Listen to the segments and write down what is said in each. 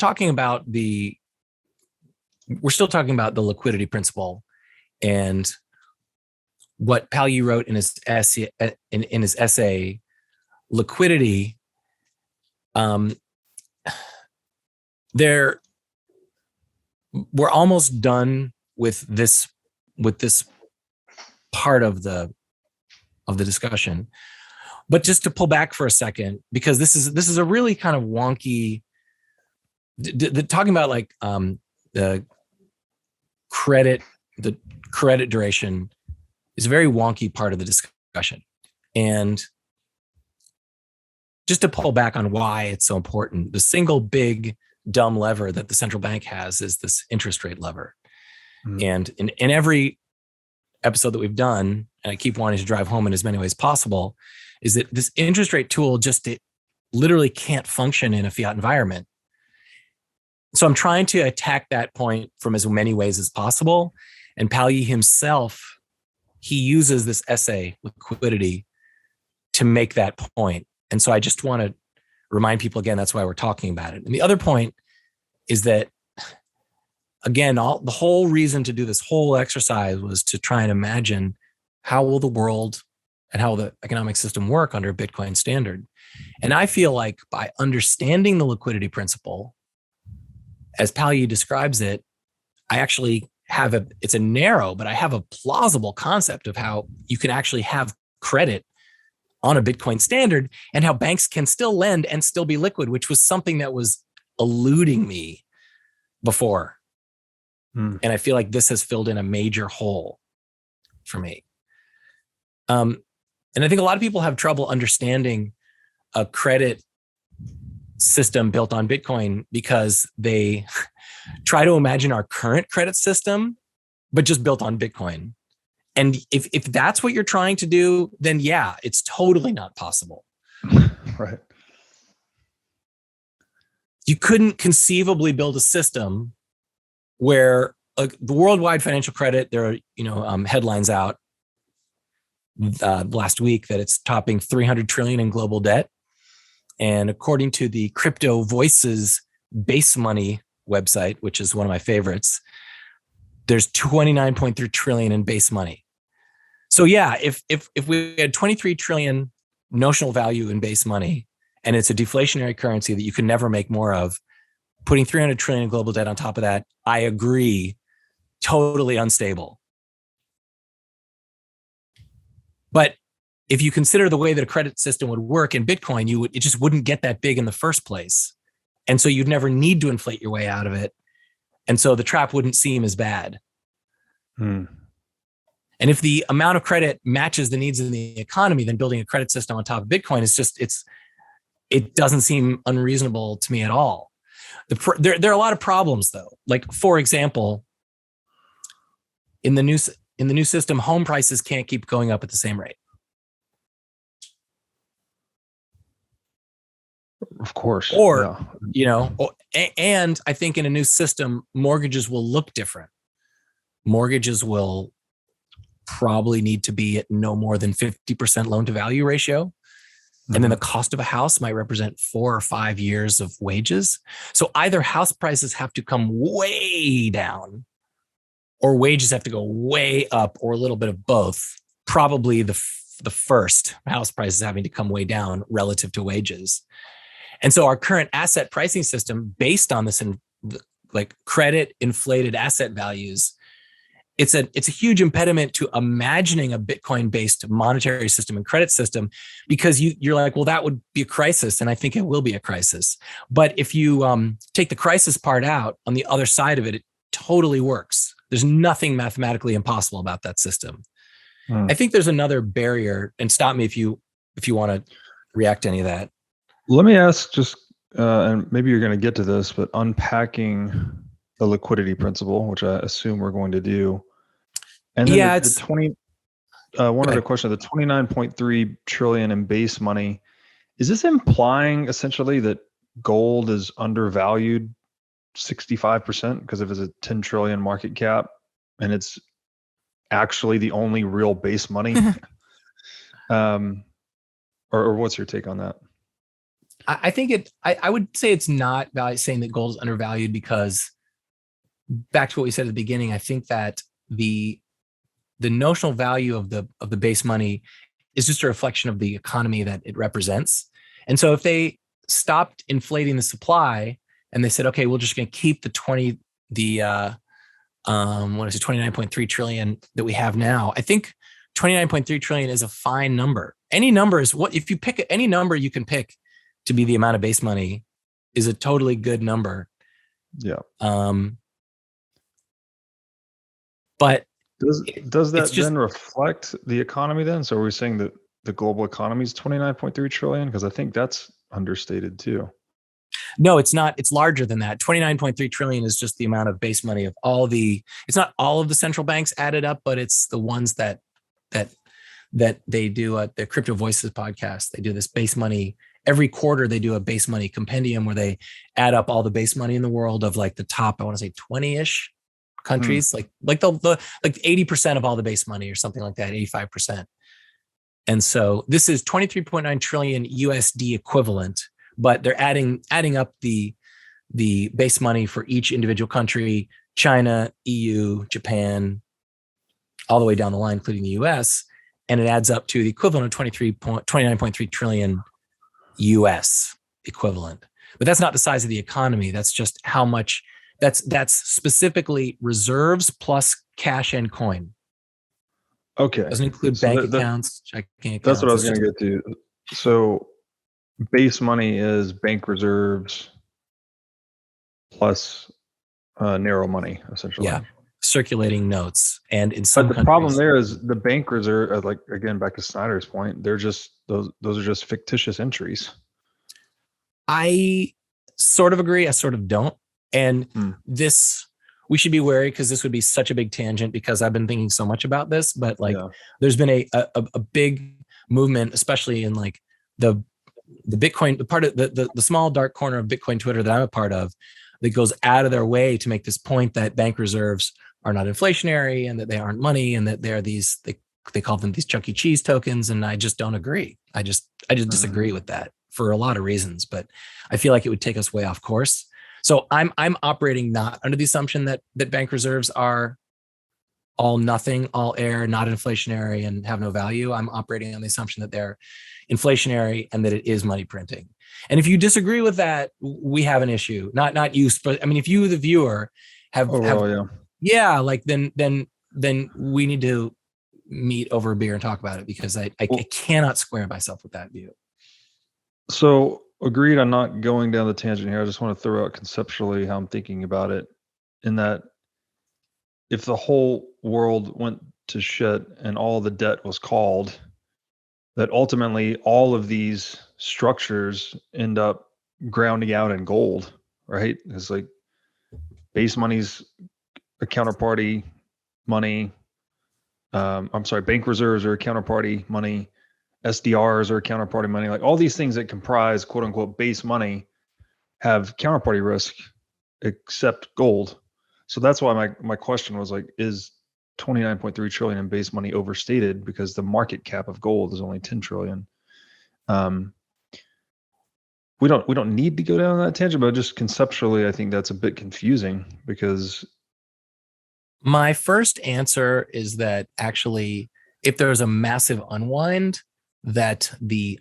talking about the liquidity principle and what Palyi wrote in his essay, liquidity. We're almost done with this part of the discussion, but just to pull back for a second, because this is a really kind of wonky. Talking about like the credit duration is a very wonky part of the discussion, and just to pull back on why it's so important, the single big dumb lever that the central bank has is this interest rate lever. And in every episode that we've done, and I keep wanting to drive home in as many ways possible, is that this interest rate tool it literally can't function in a fiat environment. So I'm trying to attack that point from as many ways as possible. And Palyi himself, he uses this essay, Liquidity, to make that point. And so I just want to remind people again, that's why we're talking about it. And the other point is that, again, the whole reason to do this whole exercise was to try and imagine how will the world and how will the economic system work under a Bitcoin standard. And I feel like by understanding the liquidity principle, as Palyi describes it, I actually have it's a narrow, but I have a plausible concept of how you can actually have credit on a Bitcoin standard and how banks can still lend and still be liquid, which was something that was eluding me before. And I feel like this has filled in a major hole for me. And I think a lot of people have trouble understanding a credit system built on Bitcoin because they try to imagine our current credit system, but just built on Bitcoin. And if that's what you're trying to do, then yeah, it's totally not possible. Right. You couldn't conceivably build a system where the worldwide financial credit, there are headlines out last week that it's topping 300 trillion in global debt. And according to the Crypto Voices base money website, which is one of my favorites, there's 29.3 trillion in base money. So yeah, if we had 23 trillion notional value in base money, and it's a deflationary currency that you can never make more of, putting 300 trillion in global debt on top of that, I agree, totally unstable. But if you consider the way that a credit system would work in Bitcoin, it just wouldn't get that big in the first place. And so you'd never need to inflate your way out of it. And so the trap wouldn't seem as bad. And if the amount of credit matches the needs of the economy, then building a credit system on top of Bitcoin is it doesn't seem unreasonable to me at all. There are a lot of problems though. Like, for example, in the new system, home prices can't keep going up at the same rate. Of course. Or, and I think in a new system, mortgages will look different. Mortgages will probably need to be at no more than 50% loan to value ratio. And then the cost of a house might represent 4 or 5 years of wages. So either house prices have to come way down or wages have to go way up, or a little bit of both. Probably the first, house prices having to come way down relative to wages. And so our current asset pricing system based on this like credit inflated asset values, it's a huge impediment to imagining a Bitcoin-based monetary system and credit system, because you're like, well, that would be a crisis, and I think it will be a crisis. But if you take the crisis part out, on the other side of it, it totally works. There's nothing mathematically impossible about that system. I think there's another barrier, and stop me if you want to react to any of that. Let me ask just, and maybe you're going to get to this, but unpacking the liquidity principle, which I assume we're going to do. And then one other question, the 29.3 trillion in base money, is this implying essentially that gold is undervalued 65%? Because if it's a 10 trillion market cap and it's actually the only real base money, or what's your take on that? I think I would say it's not saying that gold is undervalued, because back to what we said at the beginning, I think that the notional value of the base money is just a reflection of the economy that it represents. And so if they stopped inflating the supply and they said, okay, we're just going to keep the 29.3 trillion that we have now, I think 29.3 trillion is a fine number. Any number is what, if you pick any number you can pick to be the amount of base money, is a totally good number. Yeah. But does that then reflect the economy then? So are we saying that the global economy is 29.3 trillion? Because I think that's understated too. No, it's not. It's larger than that. 29.3 trillion is just the amount of base money of it's not all of the central banks added up, but it's the ones that they do at the Crypto Voices podcast. They do this base money. Every quarter they do a base money compendium where they add up all the base money in the world of like the top, I want to say 20-ish countries, like the 80% of all the base money or something like that, 85%. And so this is 23.9 trillion USD equivalent, but they're adding up the base money for each individual country, China, EU, Japan, all the way down the line, including the US, and it adds up to the equivalent of 29.3 trillion US equivalent. But that's not the size of the economy. That's just how much. That's specifically reserves plus cash and coin. Okay. Doesn't include bank accounts, checking accounts. That's what I was going to get to. So base money is bank reserves plus narrow money, essentially. Yeah, circulating notes. And in some countries, the problem there is the bank reserve, like again, back to Snyder's point, they're just, those are just fictitious entries. I sort of agree. I sort of don't. And this, we should be wary, because this would be such a big tangent, because I've been thinking so much about this, but there's been a big movement, especially in like the Bitcoin, the part of the small dark corner of Bitcoin Twitter that I'm a part of, that goes out of their way to make this point that bank reserves are not inflationary and that they aren't money and that they're these, they call them these Chuck E. Cheese tokens. And I just don't agree. I just disagree with that for a lot of reasons, but I feel like it would take us way off course. So I'm operating not under the assumption that bank reserves are all nothing, all air, not inflationary, and have no value. I'm operating on the assumption that they're inflationary and that it is money printing. And if you disagree with that, we have an issue. Not you, but I mean, if you, the viewer, then we need to meet over a beer and talk about it, because I cannot square myself with that view. So agreed, I'm not going down the tangent here. I just want to throw out conceptually how I'm thinking about it, in that if the whole world went to shit and all the debt was called, that ultimately all of these structures end up grounding out in gold, right? It's like base money's a counterparty money. Bank reserves are a counterparty money. SDRs are counterparty money. Like all these things that comprise quote unquote base money have counterparty risk, except gold. So that's why my question was like, is 29.3 trillion in base money overstated, because the market cap of gold is only 10 trillion. We don't need to go down that tangent, but just conceptually, I think that's a bit confusing, because my first answer is that actually, if there's a massive unwind, that the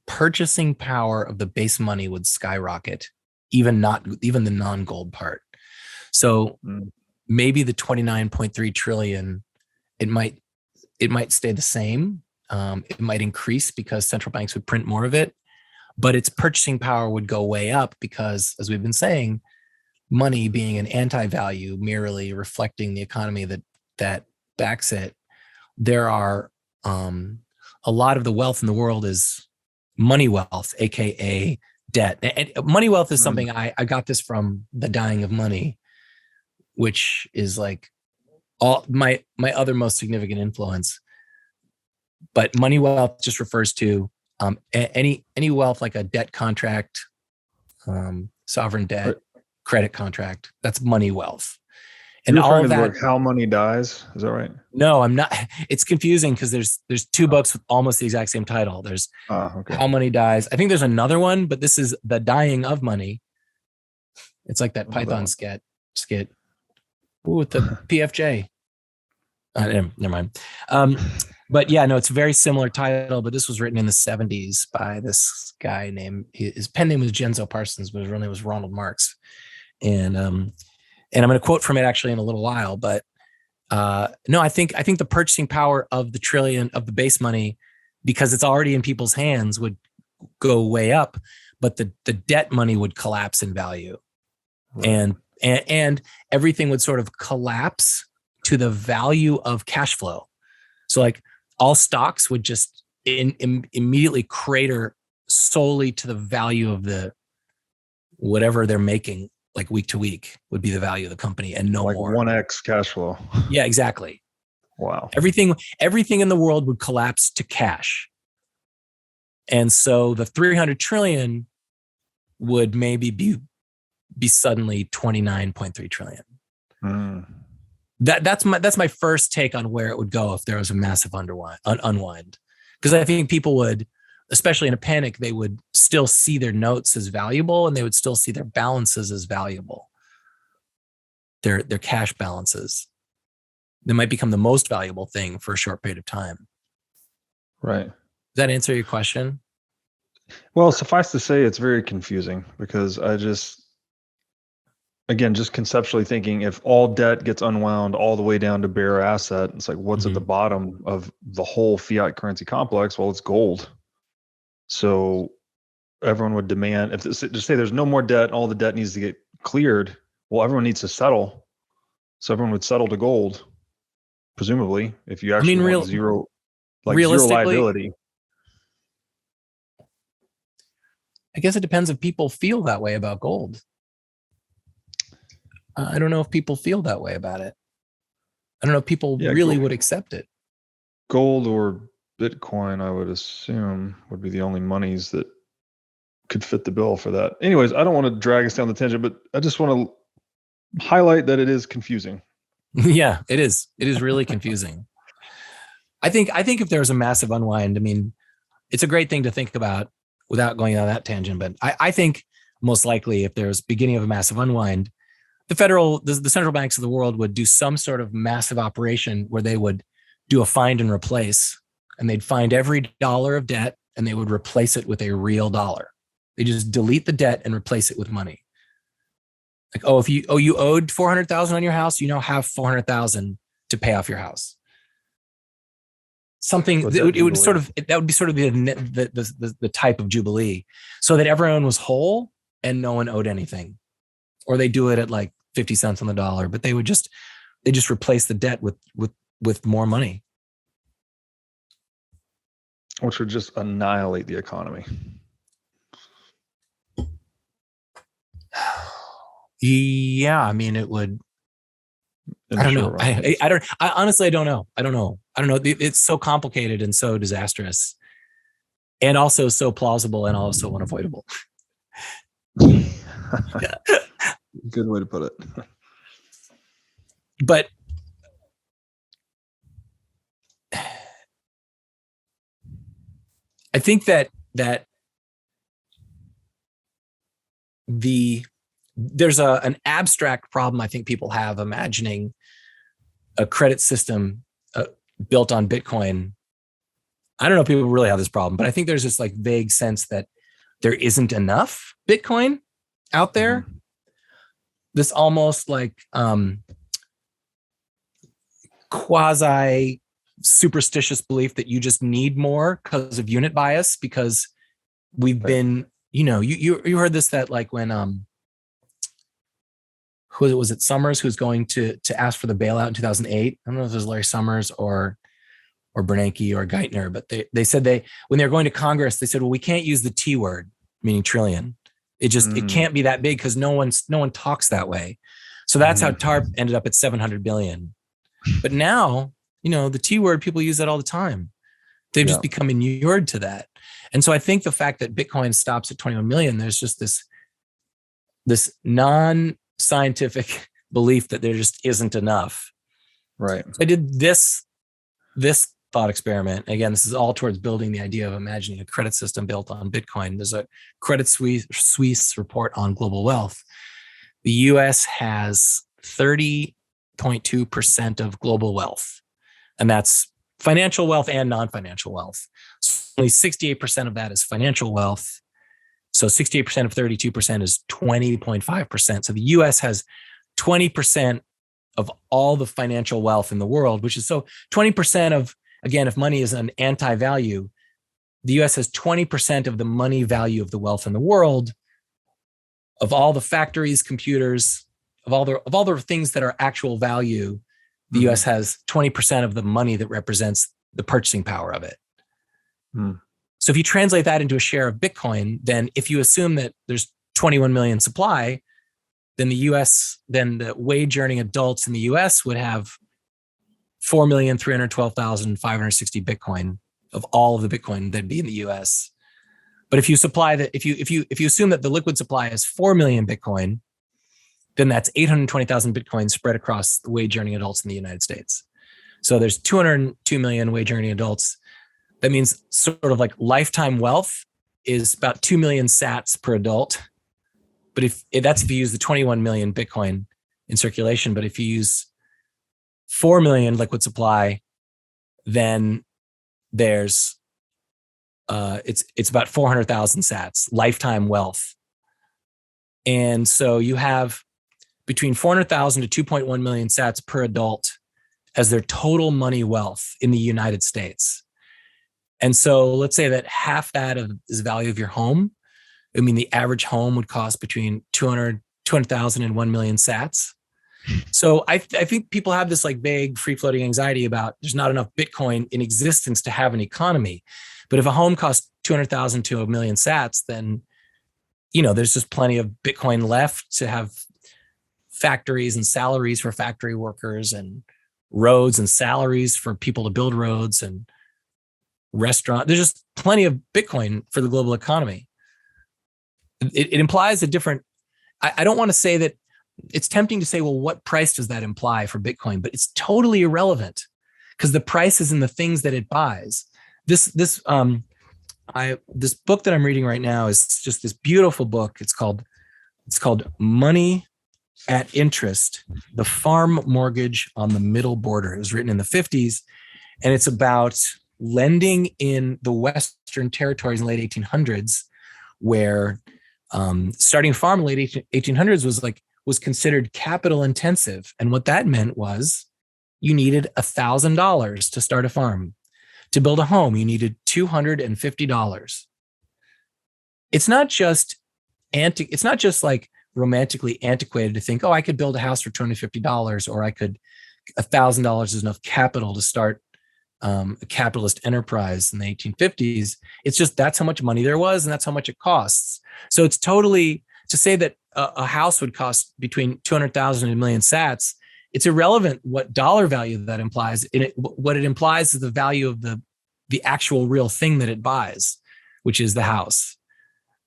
purchasing power of the base money would skyrocket, even the non-gold part. So maybe the 29.3 trillion, it might stay the same. It might increase because central banks would print more of it, but its purchasing power would go way up, because, as we've been saying, money being an anti-value, merely reflecting the economy that backs it, there are a lot of the wealth in the world is money wealth, aka debt. And money wealth is something I got this from The Dying of Money, which is like all my other most significant influence. But money wealth just refers to any wealth, like a debt contract, sovereign debt, credit contract. That's money wealth. And You're all referring of to the that. book How Money Dies. Is that right? No, I'm not. It's confusing because there's two books with almost the exact same title. There's Okay. How Money Dies. I think there's another one, but this is The Dying of Money. It's like that Python skit. Ooh, with the PFJ. Never mind. But yeah, no, it's a very similar title, but this was written in the 70s by this guy named, his pen name was Genzo Parsons, but his real name was Ronald Marks. And I'm going to quote from it actually in a little while, but no, I think the purchasing power of the trillion of the base money, because it's already in people's hands, would go way up, but the debt money would collapse in value. Right. And everything would sort of collapse to the value of cash flow. So like all stocks would just immediately crater solely to the value of the whatever they're making, like week to week would be the value of the company and no more. 1x cash flow. Yeah, exactly. Wow. Everything in the world would collapse to cash. And so the 300 trillion would maybe be suddenly 29.3 trillion. That's my first take on where it would go if there was a massive unwind. Because I think people would, especially in a panic, they would still see their notes as valuable and they would still see their balances as valuable. Their cash balances. They might become the most valuable thing for a short period of time. Right. Does that answer your question? Well, suffice to say, it's very confusing because just conceptually thinking, if all debt gets unwound all the way down to bare asset, it's like, what's at the bottom of the whole fiat currency complex? Well, it's gold. So everyone would demand, if just say there's no more debt, all the debt needs to get cleared. Well, everyone needs to settle. So everyone would settle to gold, presumably, if you actually want zero liability. I guess it depends if people feel that way about gold. I don't know if people feel that way about it. I don't know if people really would accept it. Gold or Bitcoin, I would assume, would be the only monies that could fit the bill for that. Anyways, I don't want to drag us down the tangent, but I just want to highlight that it is confusing. Yeah, it is. It is really confusing. I think if there was a massive unwind, I mean, it's a great thing to think about without going on that tangent. But I think most likely if there's beginning of a massive unwind, the central banks of the world would do some sort of massive operation where they would do a find and replace, and they'd find every dollar of debt and they would replace it with a real dollar. They just delete the debt and replace it with money. Like, you owed 400,000 on your house, you now have 400,000 to pay off your house. Something that would be sort of the type of jubilee, so that everyone was whole and no one owed anything. Or they do it at like 50 cents on the dollar, but they just replace the debt with more money, which would just annihilate the economy. Yeah, I mean, it would. I don't know. I honestly, I don't know. I don't know. It's so complicated and so disastrous, and also so plausible and also unavoidable. Yeah. Good way to put it. But I think that there's an abstract problem I think people have imagining a credit system built on Bitcoin. I don't know if people really have this problem, but I think there's this like vague sense that there isn't enough Bitcoin out there. This almost like quasi superstitious belief that you just need more because of unit bias, because we've been, you heard this, that like when who was it, Summers, who's going to ask for the bailout in 2008. I don't know if it was Larry Summers or Bernanke or Geithner, but they said when they were going to Congress, they said, well, we can't use the T word, meaning trillion. It can't be that big because no one talks that way. So that's how TARP ended up at 700 billion. But now, the T word, people use that all the time. They've just become inured to that. And so I think the fact that Bitcoin stops at 21 million, there's just this non-scientific belief that there just isn't enough. Right. So I did this thought experiment. Again, this is all towards building the idea of imagining a credit system built on Bitcoin. There's a Credit Suisse report on global wealth. The US has 30.2% of global wealth, and that's financial wealth and non-financial wealth. So only 68% of that is financial wealth. So 68% of 32% is 20.5%. So the US has 20% of all the financial wealth in the world, which is so 20% of, again, if money is an anti-value, the US has 20% of the money value of the wealth in the world, of all the factories, computers, of all the things that are actual value. The US has 20% of the money that represents the purchasing power of it. So if you translate that into a share of Bitcoin, then if you assume that there's 21 million supply, then the wage earning adults in the US would have 4,312,560 Bitcoin of all of the Bitcoin that'd be in the US. But if you assume that the liquid supply is 4 million Bitcoin, then that's 820,000 Bitcoin spread across the wage earning adults in the United States. So there's 202 million wage earning adults. That means sort of like lifetime wealth is about 2 million sats per adult. But if you use the 21 million Bitcoin in circulation, but if you use 4 million liquid supply, then there's it's about 400,000 sats, lifetime wealth. And so you have between 400,000 to 2.1 million sats per adult as their total money wealth in the United States. And so let's say that half that is the value of your home. I mean, the average home would cost between 200,000 and 1 million sats. So I think people have this like vague free floating anxiety about there's not enough Bitcoin in existence to have an economy. But if a home costs 200,000 to 1 million sats, then, there's just plenty of Bitcoin left to have factories and salaries for factory workers and roads and salaries for people to build roads and restaurant. There's just plenty of Bitcoin for the global economy. It implies a different, I don't want to say that it's tempting to say, well, what price does that imply for Bitcoin? But it's totally irrelevant because the price is in the things that it buys. This book that I'm reading right now is just this beautiful book. It's called Money at Interest, The Farm Mortgage on the Middle Border. It was written in the 50s, and it's about lending in the Western territories in the late 1800s, where starting a farm in the late 1800s was considered capital intensive. And what that meant was you needed $1,000 to start a farm. To build a home, you needed $250. It's not just like romantically antiquated to think, oh, I could build a house for $250, or $1,000 is enough capital to start a capitalist enterprise in the 1850s. It's just that's how much money there was, and that's how much it costs. So it's totally to say that a house would cost between 200,000 and 1 million sats. It's irrelevant what dollar value that implies. What it implies is the value of the actual real thing that it buys, which is the house.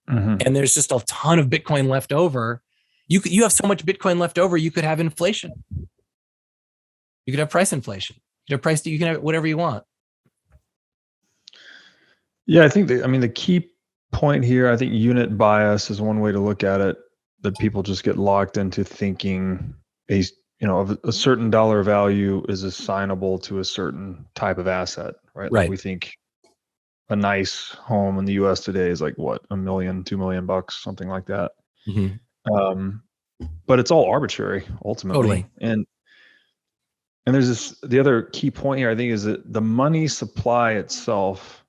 And there's just a ton of Bitcoin left over. You have so much Bitcoin left over, you could have inflation. You could have price inflation. You can have whatever you want. Yeah, I think the key point here, I think unit bias is one way to look at it, that people just get locked into thinking a certain dollar value is assignable to a certain type of asset, right? Like we think a nice home in the US today is like what, $1 million, $2 million, something like that. But it's all arbitrary ultimately. Totally. And there's the other key point here, I think, is that the money supply itself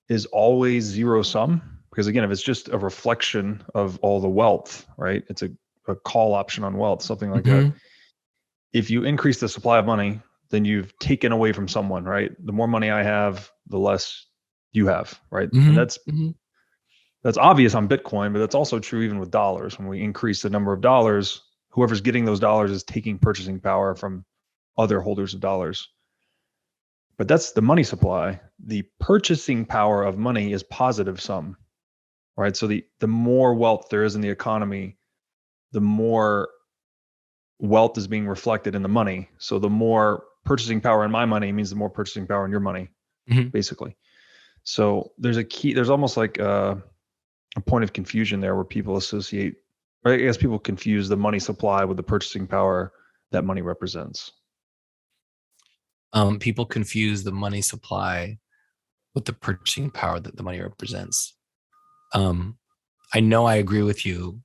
is always zero sum, because again, if it's just a reflection of all the wealth, right? It's a call option on wealth, something like that. If you increase the supply of money, then you've taken away from someone, right? The more money I have, the less you have, right? And that's obvious on Bitcoin, but that's also true even with dollars. When we increase the number of dollars, whoever's getting those dollars is taking purchasing power from other holders of dollars. But that's the money supply. The purchasing power of money is positive sum, right? So the more wealth there is in the economy, the more wealth is being reflected in the money. So the more purchasing power in my money means the more purchasing power in your money, basically. So there's almost like a point of confusion there where people associate, or I guess people confuse the money supply with the purchasing power that money represents. People confuse the money supply with the purchasing power that the money represents. I know I agree with you,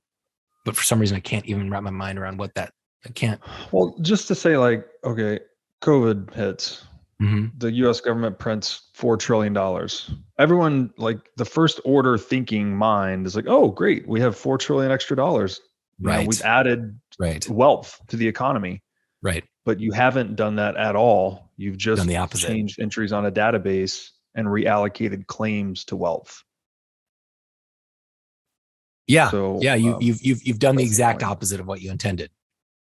but for some reason I can't even wrap my mind around what that. I can't. Well, just to say, like, okay, COVID hits. The U.S. government prints $4 trillion. Everyone, like, the first order thinking mind is like, oh, great, we have $4 trillion extra dollars. Right. We've added wealth to the economy. Right. But you haven't done that at all. You've just done the opposite. Changed entries on a database and reallocated claims to wealth. Yeah. So, yeah. You've done the exact opposite of what you intended.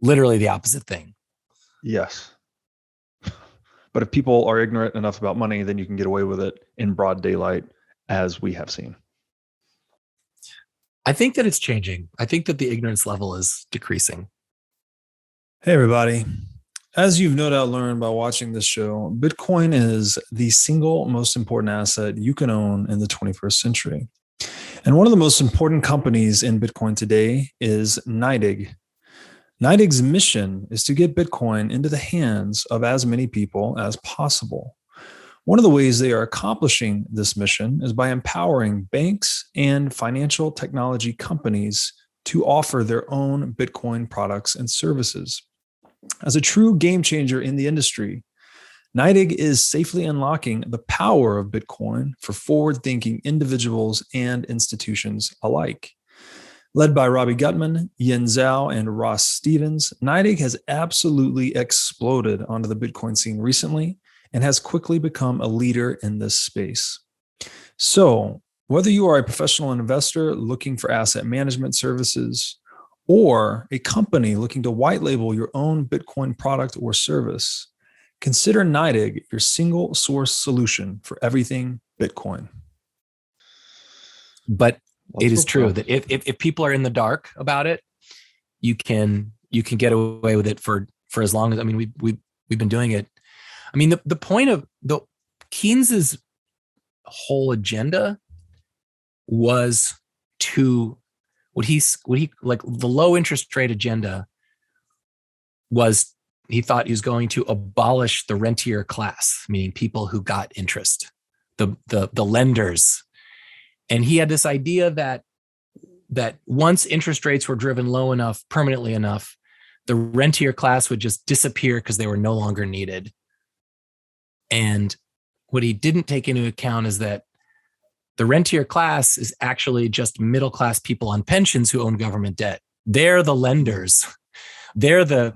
Literally the opposite thing. Yes. But if people are ignorant enough about money, then you can get away with it in broad daylight, as we have seen. I think that it's changing. I think that the ignorance level is decreasing. Hey, everybody. As you've no doubt learned by watching this show, Bitcoin is the single most important asset you can own in the 21st century. And one of the most important companies in Bitcoin today is NYDIG. NYDIG's mission is to get Bitcoin into the hands of as many people as possible. One of the ways they are accomplishing this mission is by empowering banks and financial technology companies to offer their own Bitcoin products and services. As a true game changer in the industry, NYDIG is safely unlocking the power of Bitcoin for forward-thinking individuals and institutions alike. Led by Robbie Gutman, Yin Zhao, and Ross Stevens, NYDIG has absolutely exploded onto the Bitcoin scene recently and has quickly become a leader in this space. So, whether you are a professional investor looking for asset management services or a company looking to white label your own Bitcoin product or service, consider NYDIG your single source solution for everything Bitcoin. But it is true that if people are in the dark about it, you can get away with it for as long as, I mean, we've been doing it. I mean, the point of Keynes's whole agenda was to what he like the low interest rate agenda was, he thought he was going to abolish the rentier class, meaning people who got interest, the lenders. And he had this idea that once interest rates were driven low enough, permanently enough, the rentier class would just disappear because they were no longer needed. And what he didn't take into account is that the rentier class is actually just middle class people on pensions who own government debt. They're the lenders. They're the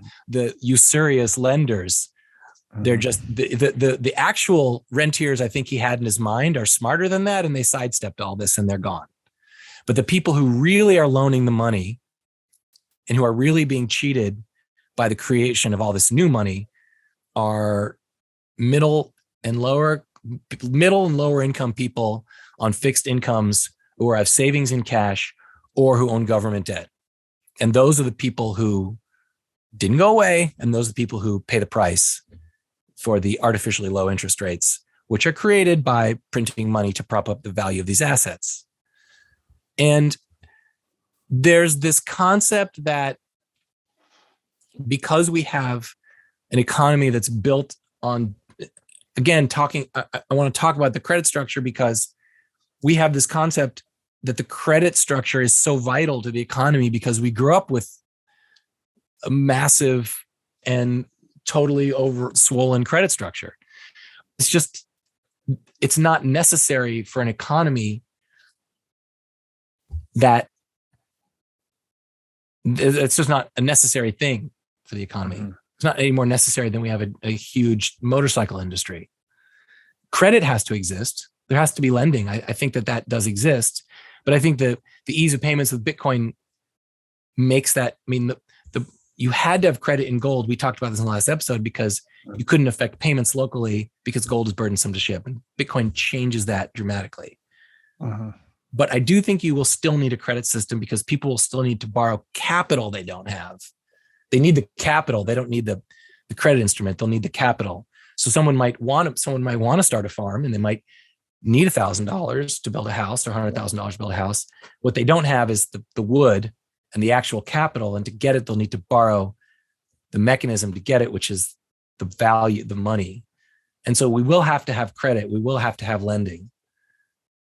usurious lenders. They're just the actual rentiers I think he had in his mind are smarter than that, and they sidestepped all this and they're gone. But the people who really are loaning the money and who are really being cheated by the creation of all this new money are middle and lower income people on fixed incomes who have savings in cash or who own government debt. And those are the people who didn't go away, and those are the people who pay the price for the artificially low interest rates, which are created by printing money to prop up the value of these assets. And there's this concept that because we have an economy that's built on, again, I want to talk about the credit structure because we have this concept that the credit structure is so vital to the economy because we grew up with a massive and totally over swollen credit structure. It's not necessary for an economy that it's just not a necessary thing for the economy. Mm-hmm. It's not any more necessary than we have a huge motorcycle industry. Credit has to exist. There has to be lending. I think that does exist, but I think the ease of payments with Bitcoin makes that, I mean, you had to have credit in gold. We talked about this in the last episode because you couldn't affect payments locally because gold is burdensome to ship, and Bitcoin changes that dramatically. Uh-huh. But I do think you will still need a credit system because people will still need to borrow capital they don't have They need the capital. They don't need the credit instrument. They'll need the capital. So someone might want to start a farm, and they might need $1,000 to build a house or $100,000 to build a house. What they don't have is the wood and the actual capital. And to get it, they'll need to borrow the mechanism to get it, which is the value, the money. And so we will have to have credit. We will have to have lending.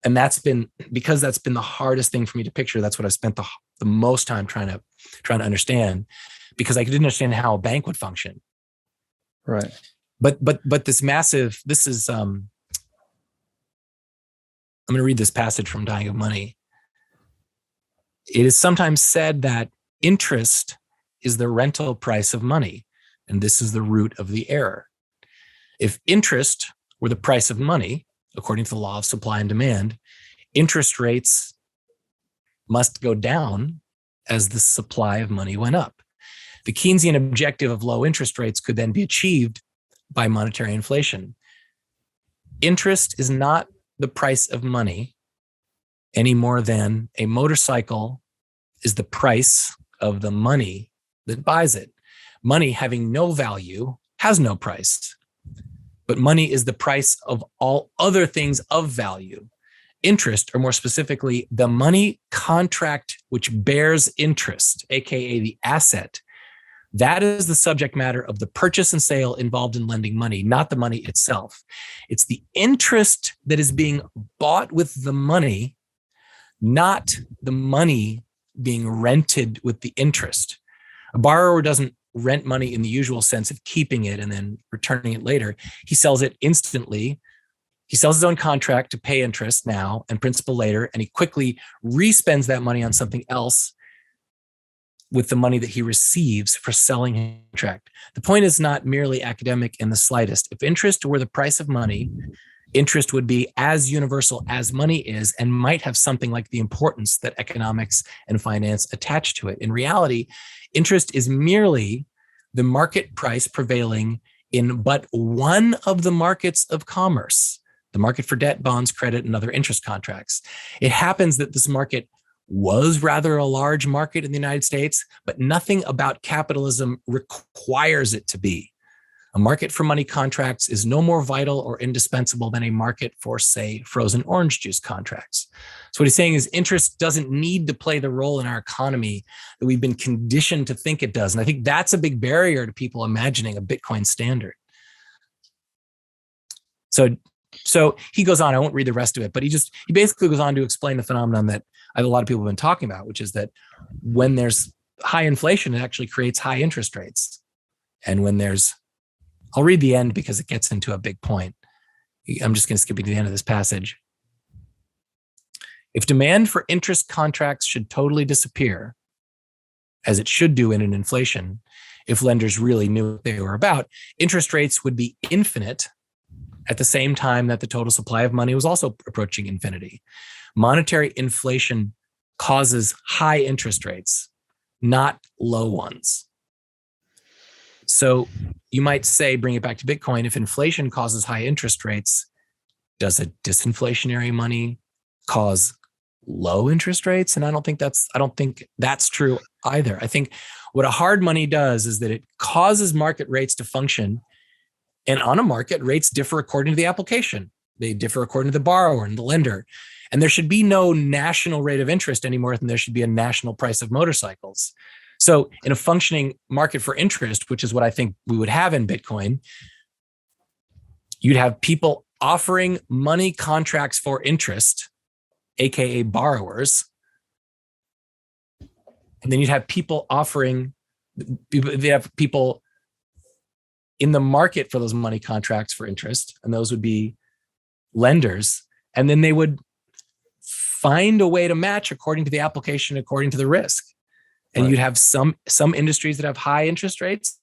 And that's been the hardest thing for me to picture. That's what I've spent the most time trying to understand, because I didn't understand how a bank would function. Right. But this is, I'm going to read this passage from Dying of Money. It is sometimes said that interest is the rental price of money, and this is the root of the error. If interest were the price of money, according to the law of supply and demand, interest rates must go down as the supply of money went up. The Keynesian objective of low interest rates could then be achieved by monetary inflation. Interest is not the price of money any more than a motorcycle is the price of the money that buys it. Money, having no value, has no price. But money is the price of all other things of value. Interest, or more specifically, the money contract which bears interest, aka the asset, that is the subject matter of the purchase and sale involved in lending money, not the money itself. It's the interest that is being bought with the money, not the money being rented with the interest. A borrower doesn't rent money in the usual sense of keeping it and then returning it later. He sells it instantly. He sells his own contract to pay interest now and principal later, and he quickly re-spends that money on something else with the money that he receives for selling his contract. The point is not merely academic in the slightest. If interest were the price of money, interest would be as universal as money is and might have something like the importance that economics and finance attach to it. In reality, interest is merely the market price prevailing in but one of the markets of commerce, the market for debt, bonds, credit, and other interest contracts. It happens that this market was rather a large market in the United States, but nothing about capitalism requires it to be. A market for money contracts is no more vital or indispensable than a market for, say, frozen orange juice contracts. So what he's saying is interest doesn't need to play the role in our economy that we've been conditioned to think it does. And I think that's a big barrier to people imagining a Bitcoin standard. So he goes on, I won't read the rest of it, but he basically goes on to explain the phenomenon that a lot of people have been talking about, which is that when there's high inflation, it actually creates high interest rates. And when I'll read the end because it gets into a big point. I'm just going to skip to the end of this passage. If demand for interest contracts should totally disappear, as it should do in an inflation, if lenders really knew what they were about, interest rates would be infinite at the same time that the total supply of money was also approaching infinity. Monetary inflation causes high interest rates, not low ones. So you might say, bring it back to Bitcoin, if inflation causes high interest rates, does a disinflationary money cause low interest rates? And I don't think that's true either. I think what a hard money does is that it causes market rates to function. And on a market, rates differ according to the application. They differ according to the borrower and the lender. And there should be no national rate of interest any more than there should be a national price of motorcycles. So in a functioning market for interest, which is what I think we would have in Bitcoin, you'd have people offering money contracts for interest, aka borrowers. And then you'd have people in the market for those money contracts for interest, and those would be lenders. And then they would find a way to match according to the application, according to the risk. And right. You'd have some industries that have high interest rates,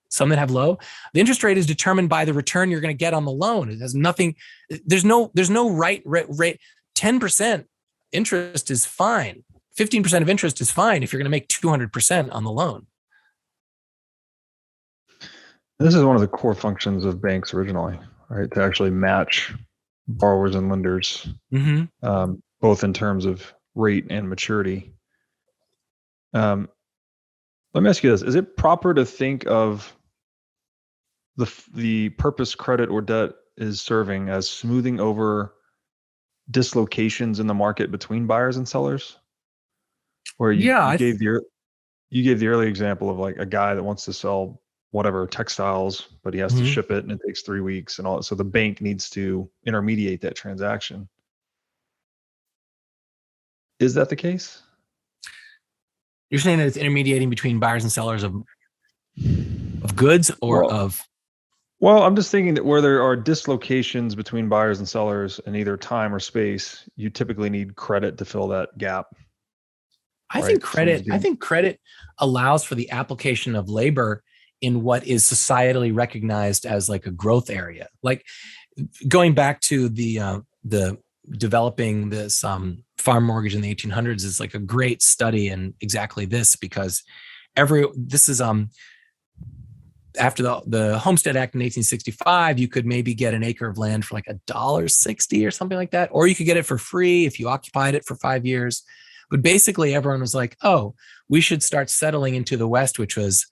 some that have low. The interest rate is determined by the return you're going to get on the loan. It has nothing. There's no right rate. 10% interest is fine. 15% of interest is fine if you're going to make 200% on the loan. This is one of the core functions of banks originally, right? To actually match borrowers and lenders, both in terms of rate and maturity. Let me ask you this. Is it proper to think of the purpose credit or debt is serving as smoothing over dislocations in the market between buyers and sellers? Where you gave the early example of like a guy that wants to sell whatever textiles, but he has to ship it and it takes 3 weeks and all. So the bank needs to intermediate that transaction. Is that the case? You're saying that it's intermediating between buyers and sellers of goods or of? Well, I'm just thinking that where there are dislocations between buyers and sellers in either time or space, you typically need credit to fill that gap. I think credit allows for the application of labor in what is societally recognized as like a growth area. Like going back to the developing this farm mortgage in the 1800s is like a great study in exactly this, because after the Homestead Act in 1865, you could maybe get an acre of land for like $1.60 or something like that, or you could get it for free if you occupied it for 5 years. But basically, everyone was like, "Oh, we should start settling into the West," which was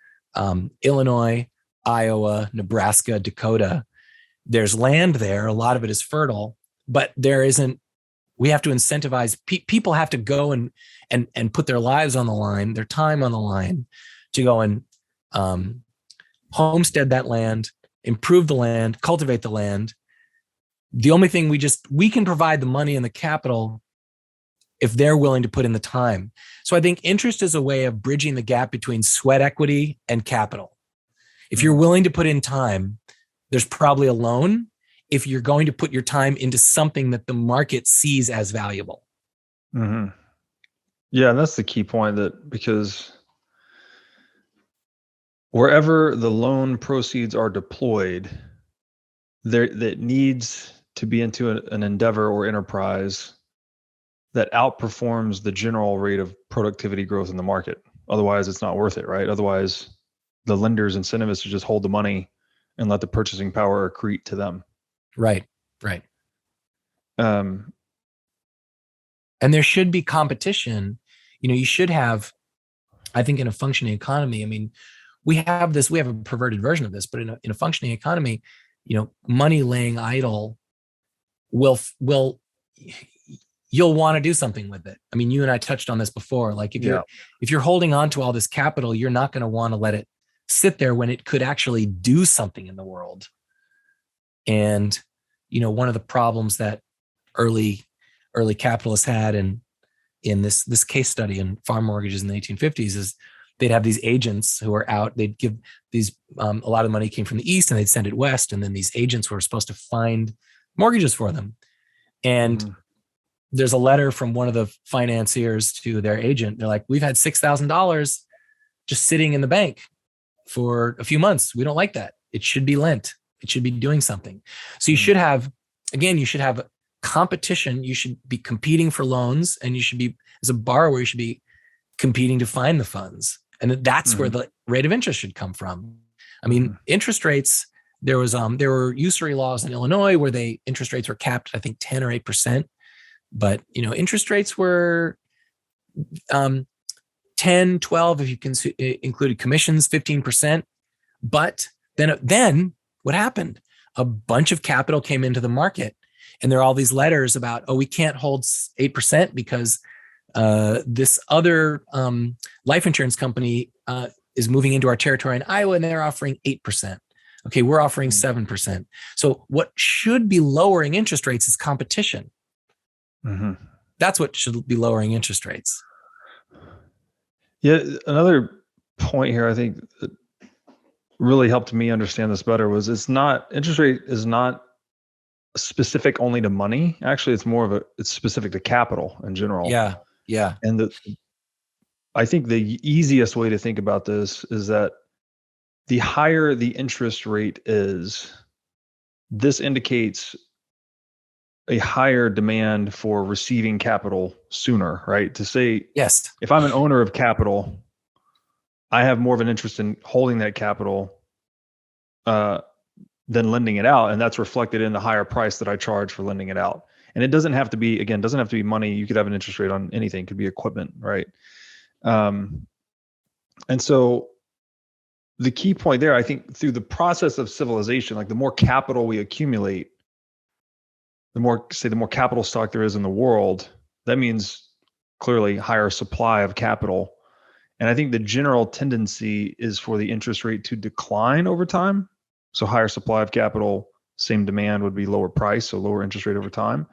Illinois, Iowa, Nebraska, Dakota. There's land there; a lot of it is fertile, but there isn't. We have to incentivize people. Have to go and put their lives on the line, their time on the line, to go and homestead that land, improve the land, cultivate the land. The only thing we can provide the money and the capital if they're willing to put in the time. So I think interest is a way of bridging the gap between sweat equity and capital. If you're willing to put in time, there's probably a loan if you're going to put your time into something that the market sees as valuable. Mm-hmm. Yeah, and that's the key point, that because wherever the loan proceeds are deployed, that needs to be into an endeavor or enterprise that outperforms the general rate of productivity growth in the market. Otherwise, it's not worth it, right? Otherwise, the lender's incentive is to just hold the money and let the purchasing power accrete to them. Right. And there should be competition. You should have, I think, in a functioning economy. I mean, we have a perverted version of this, but in a functioning economy, money laying idle you'll want to do something with it. I mean, you and I touched on this before. Like if you're holding on to all this capital, you're not going to want to let it sit there when it could actually do something in the world. And, one of the problems that early capitalists had in this case study in farm mortgages in the 1850s is they'd have these agents who are out, they'd give these, a lot of money came from the East and they'd send it West. And then these agents were supposed to find mortgages for them. And there's a letter from one of the financiers to their agent. They're like, "We've had $6,000 just sitting in the bank for a few months. We don't like that. It should be lent. It should be doing something." So you should have competition. You should be competing for loans, and you should be, as a borrower, you should be competing to find the funds. And that's where the rate of interest should come from. I mean, interest rates, there were usury laws in Illinois where interest rates were capped, I think 10 or 8%. But, interest rates were 10, 12, if you included commissions, 15%. But then what happened? A bunch of capital came into the market, and there are all these letters about, we can't hold 8% because this other life insurance company is moving into our territory in Iowa, and they're offering 8%. Okay, we're offering 7%. So what should be lowering interest rates is competition. That's what should be lowering interest rates. Yeah, another point here I think that really helped me understand this better was interest rate is not specific only to money. Actually, it's specific to capital in general. Yeah. And I think the easiest way to think about this is that the higher the interest rate is, this indicates a higher demand for receiving capital sooner, right? To say, yes, if I'm an owner of capital, I have more of an interest in holding that capital than lending it out. And that's reflected in the higher price that I charge for lending it out. And it doesn't have to be money. You could have an interest rate on anything. It could be equipment, right? And so the key point there, I think, through the process of civilization, like the more capital we accumulate, the more capital stock there is in the world, that means clearly higher supply of capital. And I think the general tendency is for the interest rate to decline over time. So higher supply of capital, same demand would be lower price, so lower interest rate over time.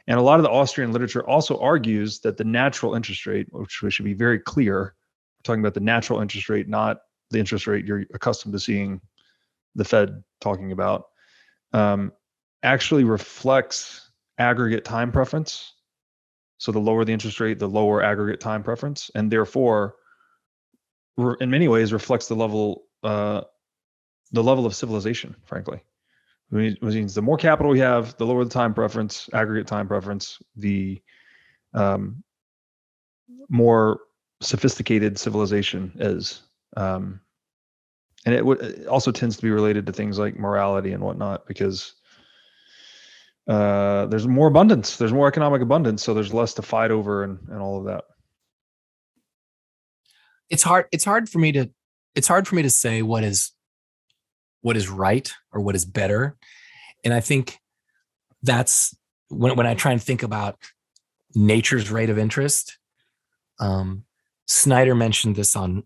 And a lot of the Austrian literature also argues that the natural interest rate, which we should be very clear, we're talking about the natural interest rate, not the interest rate you're accustomed to seeing the Fed talking about, actually reflects aggregate time preference. So the lower the interest rate, the lower aggregate time preference, and therefore, in many ways, reflects the level of civilization. Frankly, which means the more capital we have, the lower the time preference, aggregate time preference, the more sophisticated civilization is. And it also tends to be related to things like morality and whatnot, because there's more abundance, there's more economic abundance, so there's less to fight over and all of that. It's hard for me to say what is right or what is better. And I think that's when I try and think about nature's rate of interest. Snyder mentioned this on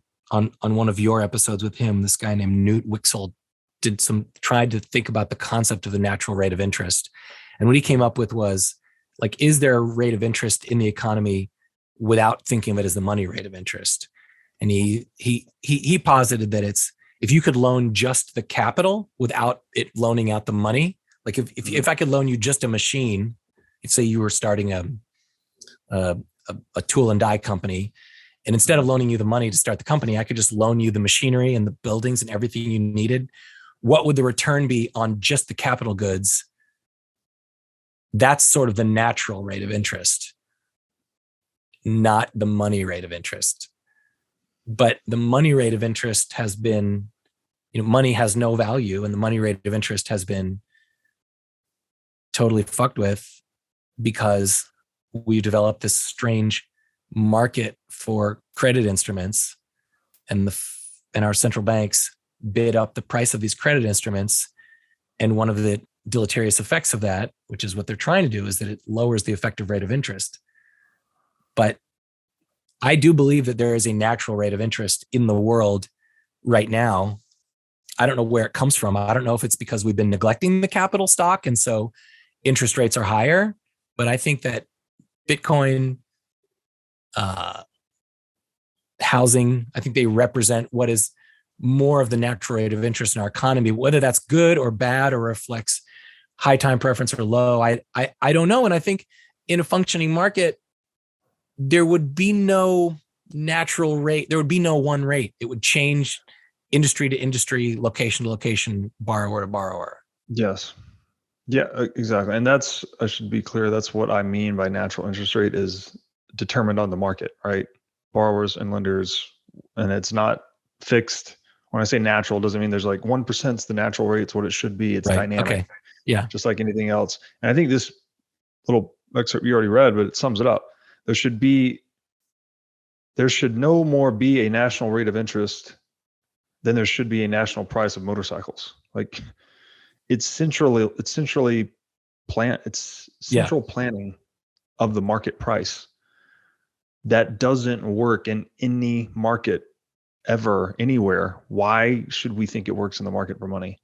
one of your episodes with him. This guy named Newt Wixell tried to think about the concept of the natural rate of interest. And what he came up with was, like, is there a rate of interest in the economy without thinking of it as the money rate of interest? And he posited that it's, if you could loan just the capital without it loaning out the money, like if I could loan you just a machine, if say you were starting a tool and die company, and instead of loaning you the money to start the company, I could just loan you the machinery and the buildings and everything you needed. What would the return be on just the capital goods? That's sort of the natural rate of interest, not the money rate of interest. But the money rate of interest has been, money has no value, and the money rate of interest has been totally fucked with because we developed this strange market for credit instruments, and our central banks bid up the price of these credit instruments. And one of the deleterious effects of that, which is what they're trying to do, is that it lowers the effective rate of interest. But I do believe that there is a natural rate of interest in the world right now. I don't know where it comes from. I don't know if it's because we've been neglecting the capital stock and so interest rates are higher, but I think that Bitcoin, housing, I think they represent what is more of the natural rate of interest in our economy. Whether that's good or bad or reflects high time preference or low, I don't know. And I think in a functioning market, there would be no natural rate. There would be no one rate. It would change industry to industry, location to location, borrower to borrower. Yes. Yeah, exactly. And I should be clear, that's what I mean by natural interest rate is determined on the market, right? Borrowers and lenders, and it's not fixed. When I say natural, it doesn't mean there's like 1% is the natural rate. It's what it should be. It's right. Dynamic. Okay. Yeah. Just like anything else. And I think this little excerpt you already read, but it sums it up. There should no more be a national rate of interest than there should be a national price of motorcycles. Like it's central planning of the market price that doesn't work in any market ever, anywhere. Why should we think it works in the market for money?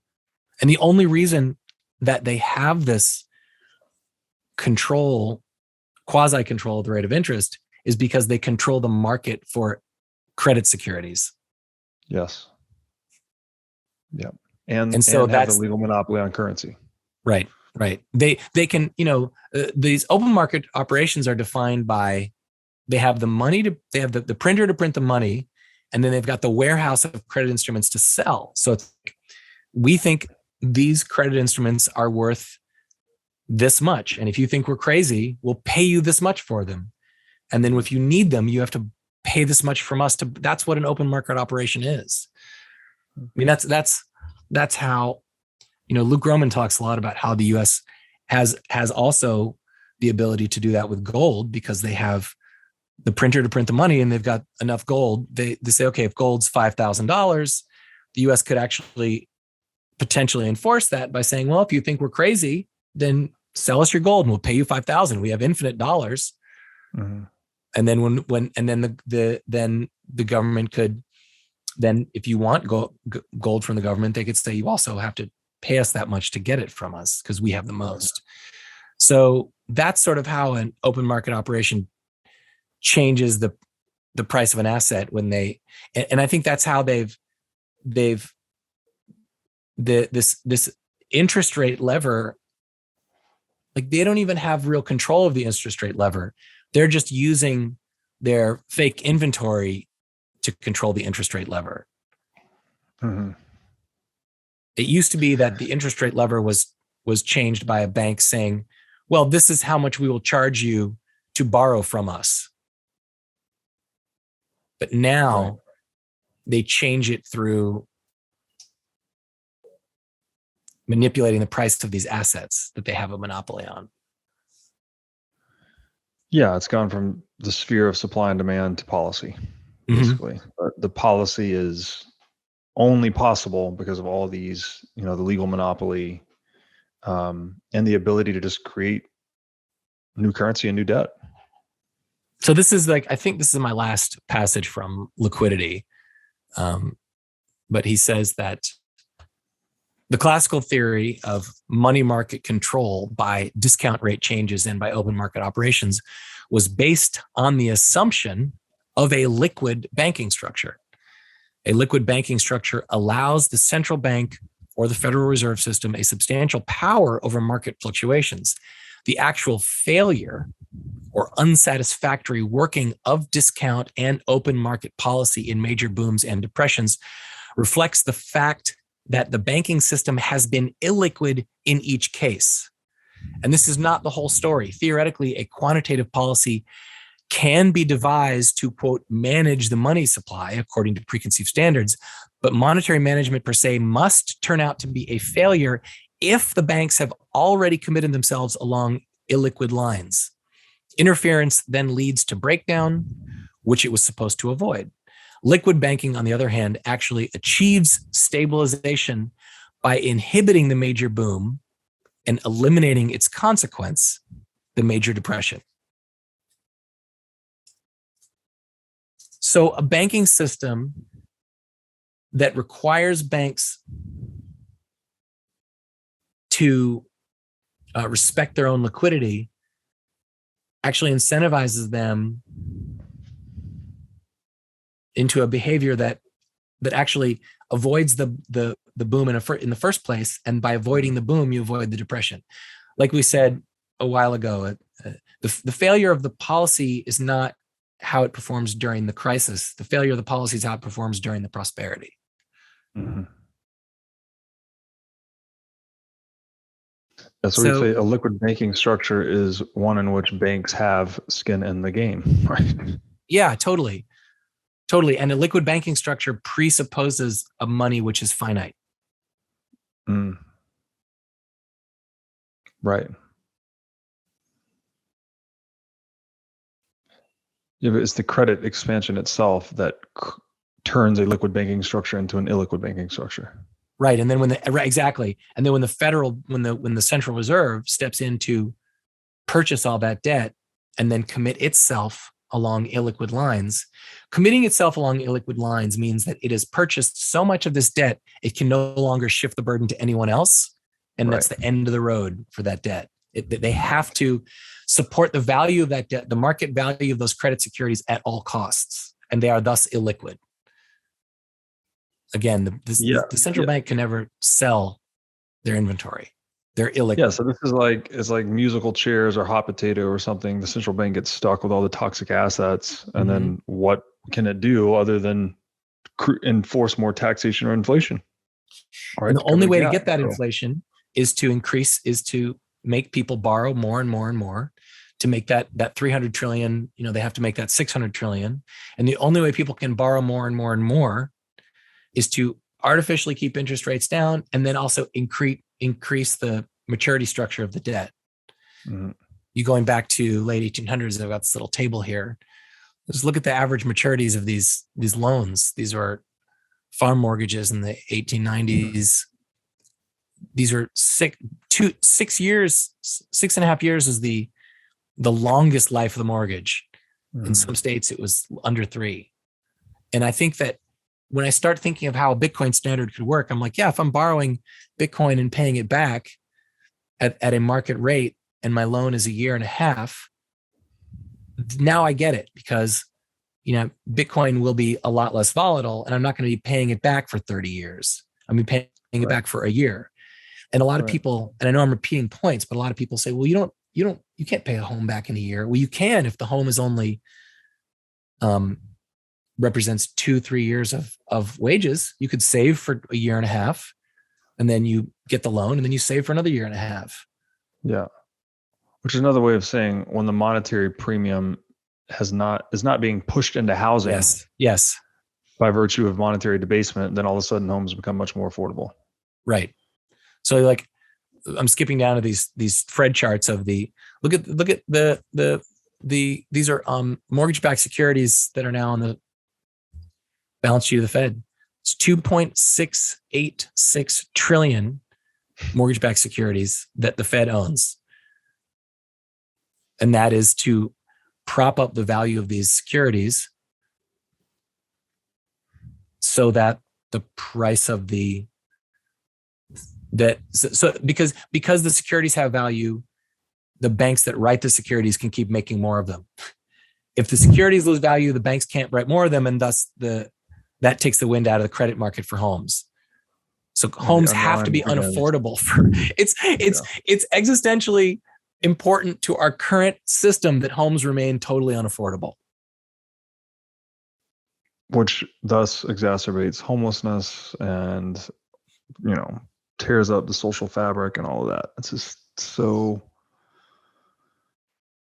And the only reason that they have this quasi-control of the rate of interest is because they control the market for credit securities. Yes. Yeah. And so that's a legal monopoly on currency. Right. They can, these open market operations are defined by, they have the money they have the printer to print the money, and then they've got the warehouse of credit instruments to sell. So we think these credit instruments are worth this much. And if you think we're crazy, we'll pay you this much for them. And then if you need them, you have to pay this much from us. That's what an open market operation is. I mean, that's how, Luke Roman talks a lot about how the US has also the ability to do that with gold, because they have the printer to print the money and they've got enough gold, they say, okay, if gold's $5,000, the US could actually potentially enforce that by saying, well, if you think we're crazy, then sell us your gold and we'll pay you 5,000. We have infinite dollars. Mm-hmm. And then then the government could, then if you want gold from the government, they could say you also have to pay us that much to get it from us because we have the most. So that's sort of how an open market operation changes the price of an asset when they, and I think that's how this interest rate lever, like they don't even have real control of the interest rate lever. They're just using their fake inventory to control the interest rate lever. Mm-hmm. It used to be that the interest rate lever was changed by a bank saying, well, this is how much we will charge you to borrow from us. But now they change it through manipulating the price of these assets that they have a monopoly on. Yeah, it's gone from the sphere of supply and demand to policy, basically. Mm-hmm. The policy is only possible because of all these, the legal monopoly, and the ability to just create new currency and new debt. So this is I think this is my last passage from Liquidity. But he says that the classical theory of money market control by discount rate changes and by open market operations was based on the assumption of a liquid banking structure. A liquid banking structure allows the central bank or the Federal Reserve System a substantial power over market fluctuations. The actual failure or unsatisfactory working of discount and open market policy in major booms and depressions reflects the fact that the banking system has been illiquid in each case. And this is not the whole story. Theoretically, a quantitative policy can be devised to, quote, manage the money supply according to preconceived standards, but monetary management per se must turn out to be a failure if the banks have already committed themselves along illiquid lines. Interference then leads to breakdown, which it was supposed to avoid. Liquid banking, on the other hand, actually achieves stabilization by inhibiting the major boom and eliminating its consequence, the major depression. So a banking system that requires banks to respect their own liquidity actually incentivizes them into a behavior that actually avoids the boom in the first place, and by avoiding the boom, you avoid the depression. Like we said a while ago, the failure of the policy is not how it performs during the crisis. The failure of the policy is how it performs during the prosperity. Mm-hmm. That's what we say. A liquid banking structure is one in which banks have skin in the game, right? Yeah, totally. And a liquid banking structure presupposes a money which is finite. Mm. Right. Yeah, but it's the credit expansion itself that turns a liquid banking structure into an illiquid banking structure. Right, and then when exactly, and then when the Central Reserve steps in to purchase all that debt and then commit itself along illiquid lines, committing itself along illiquid lines means that it has purchased so much of this debt it can no longer shift the burden to anyone else, and that's the end of the road for that debt. They have to support the value of that debt, the market value of those credit securities at all costs, and they are thus illiquid. Again, the central bank can never sell their inventory. They're illiquid. Yeah, so this is like musical chairs or hot potato or something. The central bank gets stuck with all the toxic assets, and then what can it do other than enforce more taxation or inflation? All right, and the only way to get that inflation is to make people borrow more and more and more. To make that 300 trillion, they have to make that 600 trillion. And the only way people can borrow more and more and more is to artificially keep interest rates down and then also increase the maturity structure of the debt. Mm-hmm. You going back to late 1800s, I've got this little table here Just look at the average maturities of these loans. These are farm mortgages in the 1890s. These are 6 years, 6.5 years is the longest life of the mortgage. In some states, it was under 3. And I think that when I start thinking of how a Bitcoin standard could work, I'm like, yeah, if I'm borrowing Bitcoin and paying it back at a market rate and my loan is 1.5 years, now I get it, because Bitcoin will be a lot less volatile and I'm not going to be paying it back for 30 years. I'm going to be paying it back for a year. And a lot of people, and I know I'm repeating points, but a lot of people say, well, you can't pay a home back in a year. Well, you can if the home is only represents 2-3 years of wages. You could save for 1.5 years, and then you get the loan, and then you save for another 1.5 years. Yeah. Which is another way of saying when the monetary premium is not being pushed into housing. Yes. By virtue of monetary debasement, then all of a sudden homes become much more affordable. Right. So like, I'm skipping down to these Fred charts of look at these are mortgage-backed securities that are now on the balance sheet of the Fed. It's 2.686 trillion mortgage-backed securities that the Fed owns. And that is to prop up the value of these securities so that the price of because the securities have value, the banks that write the securities can keep making more of them. If the securities lose value, the banks can't write more of them, and thus that takes the wind out of the credit market for homes. So homes have to be unaffordable for it's existentially important to our current system that homes remain totally unaffordable. Which thus exacerbates homelessness and, tears up the social fabric and all of that. It's just so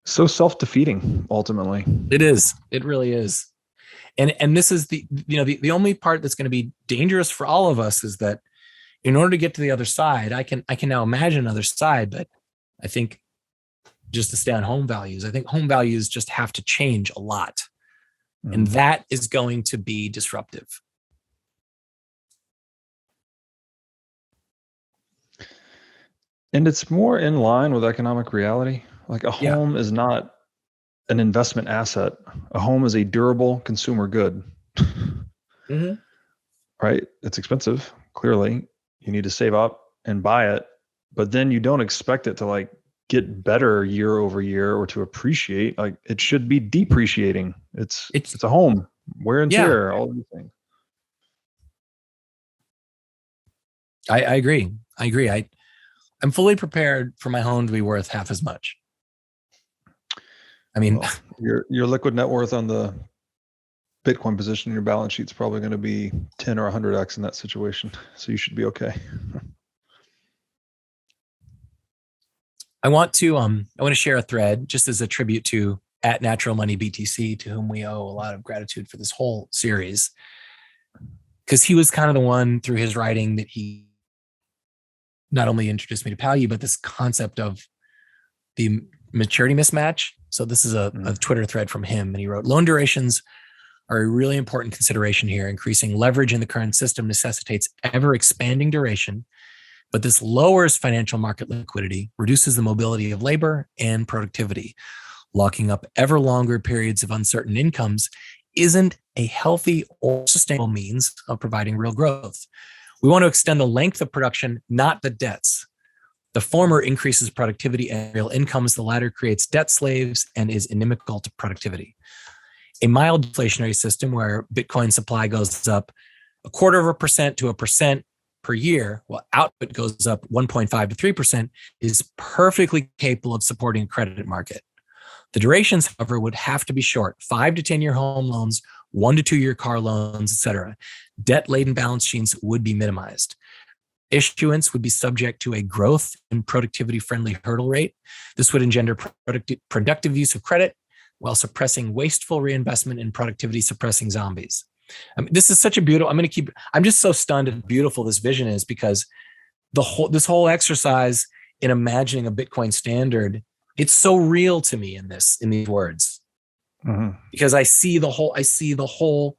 self-defeating ultimately. It is. It really is. And this is the only part that's going to be dangerous for all of us is that in order to get to the other side, I can now imagine another side, but I think just to stay on home values, I think home values just have to change a lot. And that is going to be disruptive. And it's more in line with economic reality. Like a home is not an investment asset. A home is a durable consumer good. Right? It's expensive. Clearly, you need to save up and buy it, but then you don't expect it to get better year over year or to appreciate. Like it should be depreciating. It's a home, wear and tear, all of these things. I agree. I'm fully prepared for my home to be worth half as much. I mean, your liquid net worth on the Bitcoin position in your balance sheet is probably going to be 10 or 100x in that situation. So you should be okay. I want to share a thread just as a tribute to @NaturalMoneyBTC, to whom we owe a lot of gratitude for this whole series, because he was kind of the one through his writing that he not only introduced me to Palyi, but this concept of the maturity mismatch. So this is a Twitter thread from him, and he wrote, "Loan durations are a really important consideration here. Increasing leverage in the current system necessitates ever expanding duration, but this lowers financial market liquidity, reduces the mobility of labor and productivity. Locking up ever longer periods of uncertain incomes isn't a healthy or sustainable means of providing real growth. We want to extend the length of production, not the debts. The former increases productivity and real incomes. The latter creates debt slaves and is inimical to productivity. A mild deflationary system where Bitcoin supply goes up 0.25% to 1% per year, while output goes up 1.5 to 3%, is perfectly capable of supporting a credit market. The durations, however, would have to be short: 5 to 10 year home loans, 1 to 2 year car loans, etc. Debt-laden balance sheets would be minimized. Issuance would be subject to a growth and productivity-friendly hurdle rate. This would engender productive use of credit while suppressing wasteful reinvestment in productivity-suppressing zombies." I mean, this is such a beautiful. I'm just so stunned at how beautiful this vision is, because this whole exercise in imagining a Bitcoin standard, it's so real to me in these words. because I see the whole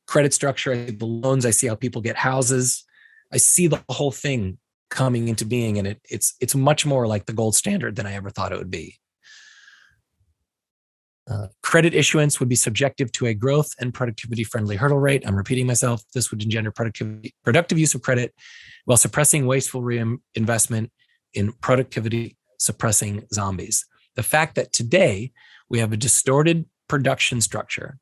credit structure, I see the loans, I see how people get houses, I see the whole thing coming into being, and it's much more like the gold standard than I ever thought it would be. Credit issuance would be subjective to a growth and productivity friendly hurdle rate. I'm repeating myself. This would engender productive use of credit while suppressing wasteful reinvestment in productivity suppressing zombies. The fact that today we have a distorted production structure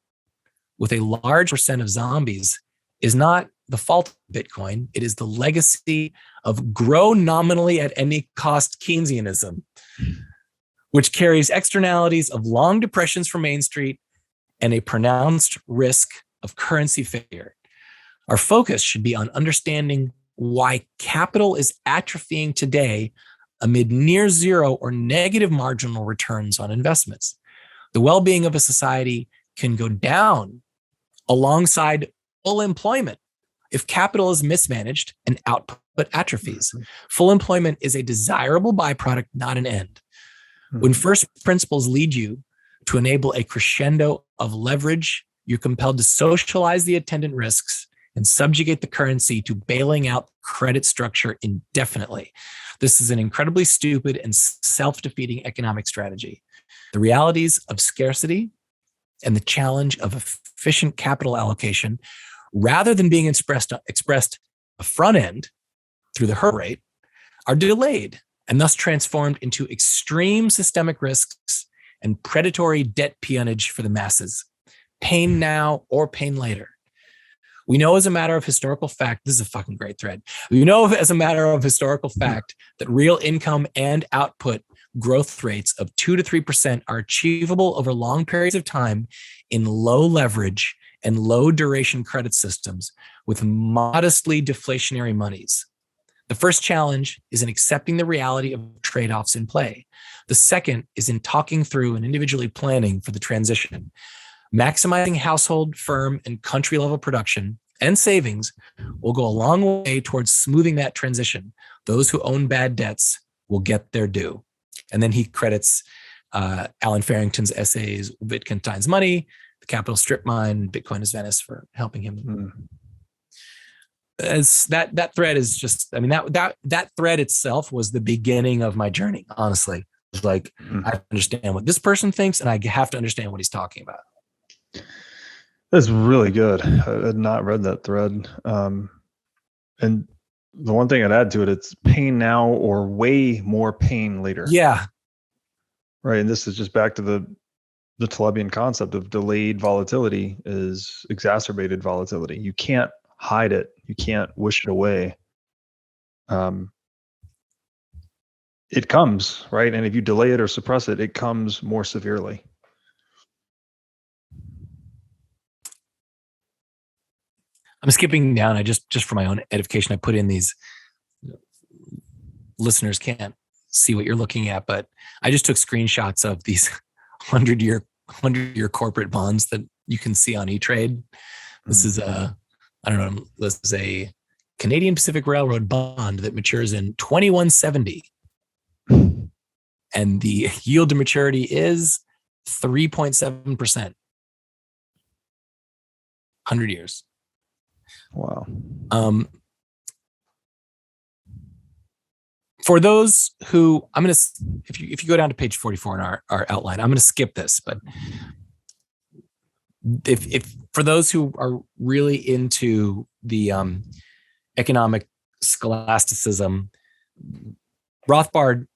with a large percent of zombies is not the fault of Bitcoin. It is the legacy of grow nominally at any cost Keynesianism, which carries externalities of long depressions for Main Street and a pronounced risk of currency failure. Our focus should be on understanding why capital is atrophying today amid near zero or negative marginal returns on investments. The well-being of a society can go down alongside full employment if capital is mismanaged and output atrophies. Full employment is a desirable byproduct, not an end. When first principles lead you to enable a crescendo of leverage, you're compelled to socialize the attendant risks and subjugate the currency to bailing out credit structure indefinitely. This is an incredibly stupid and self-defeating economic strategy. The realities of scarcity and the challenge of efficient capital allocation, rather than being expressed a front end through the hurdle rate, are delayed and thus transformed into extreme systemic risks and predatory debt peonage for the masses. Pain now or pain later. We know as a matter of historical fact, this is a fucking great thread. We know as a matter of historical fact that real income and output growth rates of 2 to 3% are achievable over long periods of time in low leverage and low duration credit systems with modestly deflationary monies. The first challenge is in accepting the reality of trade-offs in play. The second is in talking through and individually planning for the transition. Maximizing household, firm, and country level production and savings will go a long way towards smoothing that transition. Those who own bad debts will get their due. And then he credits Alan Farrington's essays, Wittgenstein's Money, The Capital Strip Mine, Bitcoin is Venice, for helping him. As that thread is just, I mean, that thread itself was the beginning of my journey, honestly. It's like, I understand what this person thinks, and I have to understand what he's talking about. That's really good. I had not read that thread. And the one thing I'd add to it, it's pain now or way more pain later. Yeah. Right. And this is just back to the Talebian concept of delayed volatility is exacerbated volatility. You can't hide it. You can't wish it away. It comes, right? And if you delay it or suppress it, it comes more severely. I'm skipping down. I just for my own edification, I put in these. Listeners can't see what you're looking at, but I just took screenshots of these 100-year corporate bonds that you can see on E-Trade. This is this is a Canadian Pacific Railroad bond that matures in 2170. And the yield to maturity is 3.7%. 100 years. Wow. For those who, I'm going to, if you go down to page 44 in our outline, I'm going to skip this, but if for those who are really into the economic scholasticism, Rothbard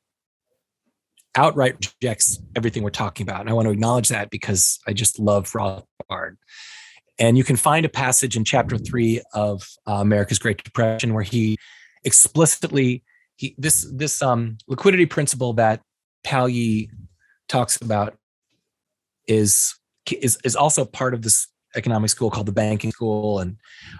outright rejects everything we're talking about. And I want to acknowledge that because I just love Rothbard. And you can find a passage in chapter 3 of America's Great Depression where he explicitly, this liquidity principle that Palyi talks about is also part of this economic school called the banking school, and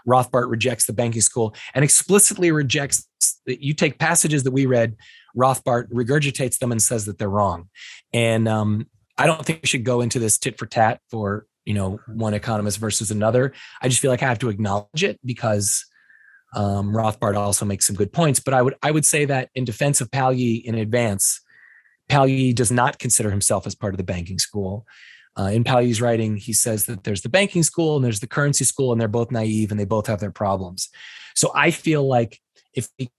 Rothbard rejects the banking school and explicitly rejects that. You take passages that we read, Rothbard regurgitates them and says that they're wrong. And I don't think we should go into this tit for tat for one economist versus another. I just feel like I have to acknowledge it because Rothbard also makes some good points. But I would say that in defense of Palyi in advance, Palyi does not consider himself as part of the banking school. In Palyi's writing, he says that there's the banking school and there's the currency school, and they're both naive and they both have their problems. So I feel like if we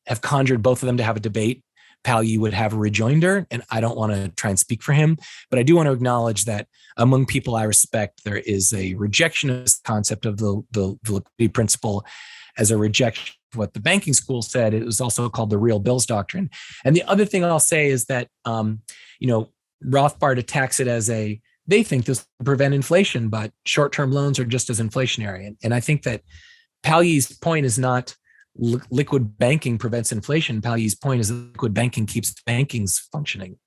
have conjured both of them to have a debate, Palyi would have a rejoinder, and I don't want to try and speak for him, but I do want to acknowledge that among people I respect, there is a rejection of this concept of the liquidity principle as a rejection of what the banking school said. It was also called the real bills doctrine. And the other thing I'll say is that, Rothbard attacks it as they think this will prevent inflation, but short-term loans are just as inflationary. And I think that Palyi's point is not liquid banking prevents inflation. Palyi's point is that liquid banking keeps banks functioning.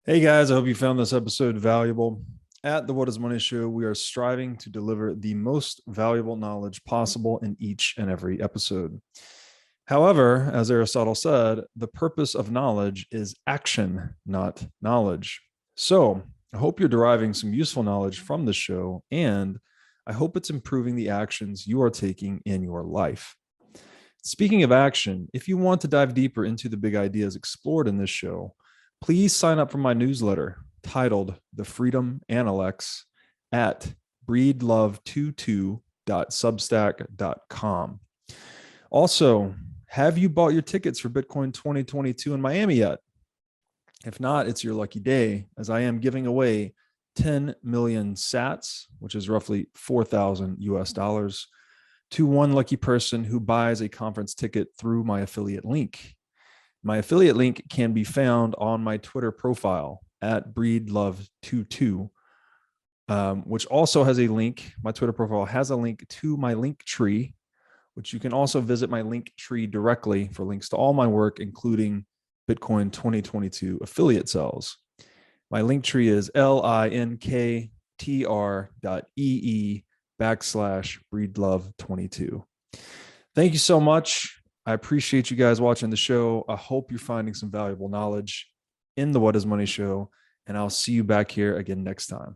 Hey guys, I hope you found this episode valuable. At the What is Money Show, we are striving to deliver the most valuable knowledge possible in each and every episode. However, as Aristotle said, the purpose of knowledge is action, not knowledge. So I hope you're deriving some useful knowledge from the show, and I hope it's improving the actions you are taking in your life. Speaking of action, if you want to dive deeper into the big ideas explored in this show, please sign up for my newsletter titled The Freedom Analects at breedlove22.substack.com. Also, have you bought your tickets for Bitcoin 2022 in Miami yet? If not, it's your lucky day, as I am giving away 10 million sats, which is roughly $4,000 to one lucky person who buys a conference ticket through my affiliate link. My affiliate link can be found on my Twitter profile at breedlove22, which also has a link. My Twitter profile has a link to my link tree, which you can also visit my link tree directly for links to all my work, including Bitcoin 2022 affiliate cells. My link tree is linktr.ee/breedlove22. Thank you so much. I appreciate you guys watching the show. I hope you're finding some valuable knowledge in the What is Money Show, and I'll see you back here again next time.